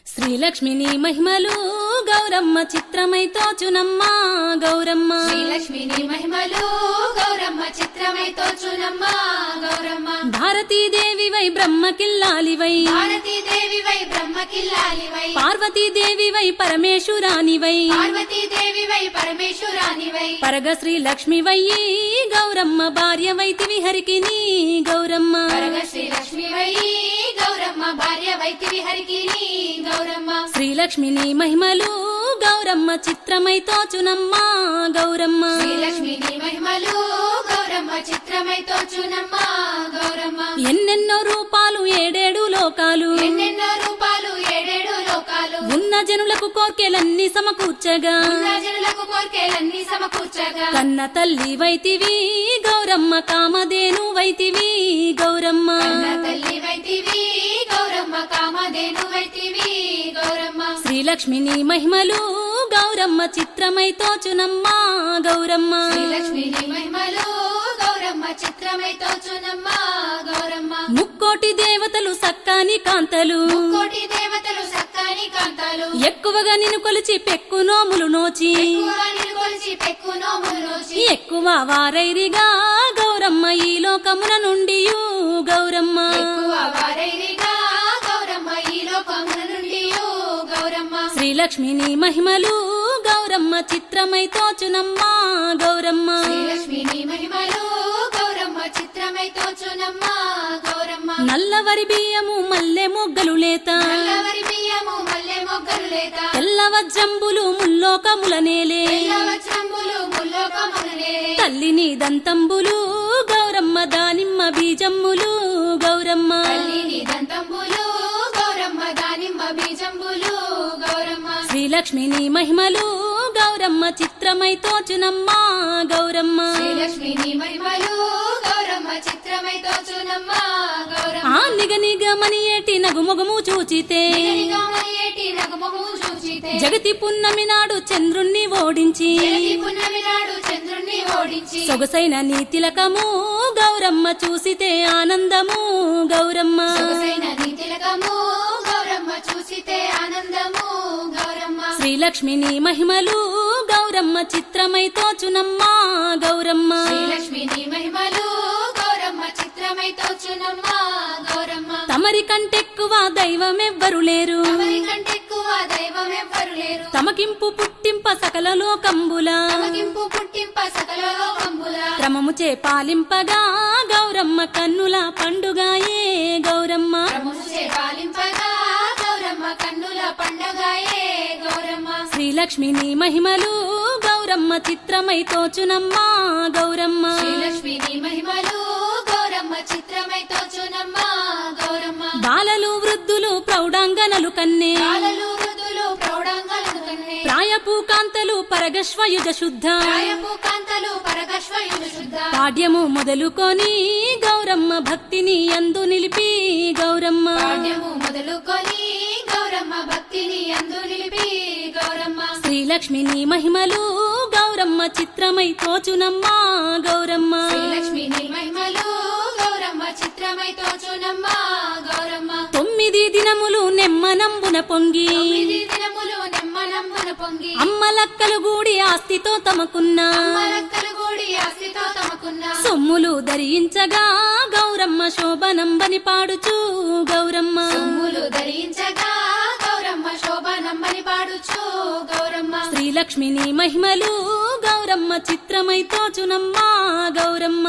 శ్రీలక్ష్మిని మహిమలు గౌరమ్మ చిత్రమై తోచునమ్మా గౌరమ్మ. శ్రీలక్ష్మిని మహిమలు గౌరమ్మ చిత్రమై తోచునమ్మా గౌరమ్మ. భారతీదేవివై బ్రహ్మకిల్లాలివై, భారతీదేవివై బ్రహ్మకిల్లాలివై, పార్వతీదేవివై పరమేశ్వరానివై, పార్వతీదేవివై పరమేశ్వరానివై, పరగ శ్రీలక్ష్మివయ్యి గౌరమ్మ భార్యవైతివి హరికిని గౌరమ్మ. పరగ శ్రీలక్ష్మివై గౌరమ్మ భార్యవైతివి హరికిని గౌరమ్మ. శ్రీలక్ష్మిని మహిమలు గౌరమ్మ చిత్రమై తోచునమ్మా గౌరమ్మ. శ్రీలక్ష్మిని మహిమలు గౌరమ్మ చిత్రమై తోచునమ్మా గౌరమ్మ. ఎన్నెన్నో రూపాలు ఏడేడు లోకాలు, ఎన్నెన్నో రూపాలు ఏడేడు లోకాలు, ఉన్న జనులకు కోర్కెలన్నీ సమకూర్చగా, ఉన్న జనులకు కోర్కెలన్నీ సమకూర్చగా, కన్న తల్లి వైతివి గౌరమ్మ కామధేను వైతివి గౌరమ్మ. కన్న తల్లి వైతివి గౌరమ్మ కామధేను వైతివి గౌరమ్మ. శ్రీలక్ష్మిని మహిమలు గౌరమ్మ చిత్రమై తోచునమ్మా గౌరమ్మ. శ్రీలక్ష్మిని మహిమలు గౌరమ్మ చిత్రమై తోచునమ్మా గౌరమ్మ. ముక్కోటి దేవతలు సక్కాని కాంతలు, కోటి దేవతలు సక్కాని కాంతాలు, ఎక్కువగా నిన్ను కొలిచి పెక్కు నోములు నోచి, ఎక్కువగా నిలుకొలిచి పెక్కు నోములు నోచి, ఎక్కువ వారైరిగా గౌరమ్మ ఈ లోకమున నుండి గౌరమ్మ. ఎక్కువ వారైరిగా గౌరమ్మ ఈ లోకముల నుండి గౌరమ్మ. శ్రీలక్ష్మిని మహిమలు గౌరమ్మ చిత్రమై తోచునమ్మా గౌరమ్మ. శ్రీలక్ష్మిని మహిమలు గౌరమ్మ చిత్రమై తోచునమ్మా గౌరమ్మ. నల్లవరి బియ్యము మల్లె మొగ్గలు లేత, నల్లవరి బియ్యము మల్లె మొగ్గలు లేత, తెల్ల వజ్రంబులు ముల్లోకముల నేలే, తెల్ల వజ్రంబులు ముల్లోకముల నేలే, తల్లిని దంతంబులు గౌరమ్మ దానిమ్మ బీజమ్ములు గౌరమ్మ. తల్లిని దంతంబులు గౌరమ్మ దానిమ్మ బీజంబులు గౌరమ్మ. శ్రీలక్ష్మిని మహిమలు గౌరమ్మ చిత్రమై తోచునమ్మా గౌరమ్మ. శ్రీలక్ష్మిని మహిమలు గౌరమ్మ చిత్రమై తోచునమ్మా గౌరమ్మ. నిగనిగమని ఏటి నగుమొగము చూచితే, నిగనిగమనియేటి నగుమొగము చూచితే, జగతి పున్నమి నాడు చంద్రుణ్ణి ఓడించి, జగతి పున్నమి నాడు చంద్రుణ్ణి ఓడించి, సొగసైన నీ తిలకము గౌరమ్మ చూసితే ఆనందము గౌరమ్మ. సొగసైన నీ తిలకము గౌరమ్మ చూసితే ఆనందము గౌరమ్మ. శ్రీలక్ష్మిని మహిమలు గౌరమ్మ చిత్రమై తోచునమ్మా గౌరమ్మ. శ్రీలక్ష్మిని మహిమలు గౌరమ్మ చిత్రమై తోచునమ్మా గౌరమ్మ. తమరి కంటెక్కువ దైవమెవ్వరు లేరు, తమరి కంటెక్కువ దైవం ఎవ్వరు లేరు, తమకింపు పుట్టింప సకల లోకంబుల, తమకింపు పుట్టింప సకల లోకంబుల, క్రమముచే పాలింపగా గౌరమ్మ కన్నుల పండుగాయే గౌరమ్మ. క్రమముచే పాలింపగా గౌరమ్మ కన్నుల పండగాయే గౌరమ్మ. శ్రీలక్ష్మిని మహిమలు గౌరమ్మ చిత్రమై తోచునమ్మా గౌరమ్మ. శ్రీలక్ష్మిని మహిమలు గౌరమ్మ చిత్రమై తోచునమ్మా గౌరమ్మ. బాలలు వృద్ధులు ప్రౌఢాంగనలు కన్నే, బాలలు వృద్ధులు ప్రౌఢాంగలను కన్నే, ప్రాయపు కాంతలు పరగశ్వయుజ శుద్ధ, ప్రాయపు కాంతలు పరగశ్వయుజ శుద్ధ, పాడ్యము మొదలుకొని గౌరమ్మ భక్తిని అందు నిలిపి గౌరమ్మ. పాడ్యము మొదలుకొని గౌరమ్మ భక్తిని అందు నిలిపి గౌరమ్మ. శ్రీలక్ష్మిని మహిమలు గౌరమ్మ చిత్రమై తోచునమ్మా గౌరమ్మ. శ్రీలక్ష్మిని మహిమలు గౌరమ్మ చిత్రమై తోచునమ్మా గౌరమ్మ. 9 దినములు నెమ్మనంబున పొంగి, 9 దినములు నెమ్మనంబున పొంగి, అమ్మలక్కలు గూడి ఆస్తితో తమకున్న, అమ్మలక్కలు గూడి ఆస్తితో తమకున్న, సొమ్ములు ధరించగా గౌరమ్మ శోభనంబని పాడుచు గౌరమ్మ. సొమ్ములు ధరించగా గౌరమ్మ శోభనంబని పాడుచు గౌరమ్మ. శ్రీలక్ష్మిని మహిమలు గౌరమ్మ చిత్రమై తోచునమ్మా గౌరమ్మ.